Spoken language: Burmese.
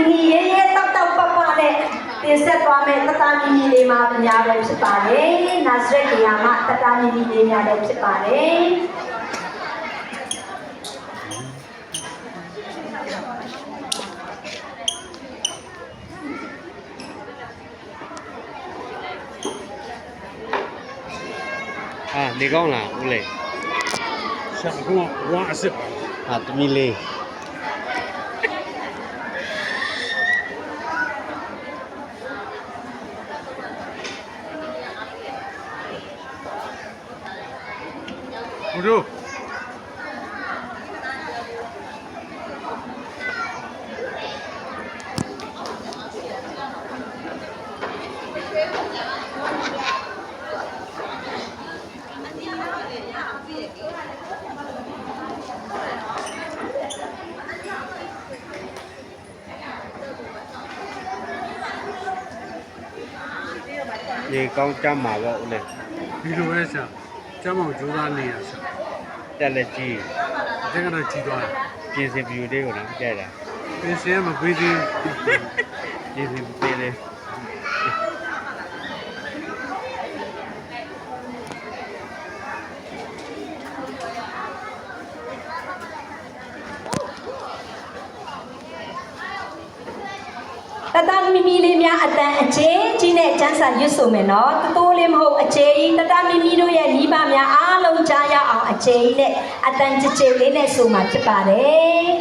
နီရဲရဲတောက်တောက်ပပနဲ့တင်ဆက်သွားမယ်တတမီမီလေးမှာများပဲဖြစ်ပါတယ်နာဇရက်နေရာမှာတတမီမီလေးများလည်းဖြစ်ပါတယ်နေကောင်းလားဦးလေးရှာကဝါအစ်စ်တမီလေးဘုတို့နေကောင်းကြမှာပေါ့ဦးလေးဒီလိုပဲရှာကျမ်းမောင်ကြိုးစားနေရရှာ တက်လက်ကြီးအတက်ကတော့ကြီးသွားတယ်ပြင်စင်ပြူလေးကိုလည်းကြိုက်တာ ပင်စင်မပေးသေးပြင်စင်ပေးလေတတမီမီလေးများအတန်အချင်းကြီးနဲ့ကျန်းစာရွတ်ဆိုမယ်နော်တိုးလေးမဟုတ်အချင်းတတမီမီတို့ရဲ့မိဘများအားလုံးကြားရအောင်အချင်းနဲ့အတန်ကြည်ကြည်လေးနဲ့ဆိုမှာဖြစ်ပါတယ်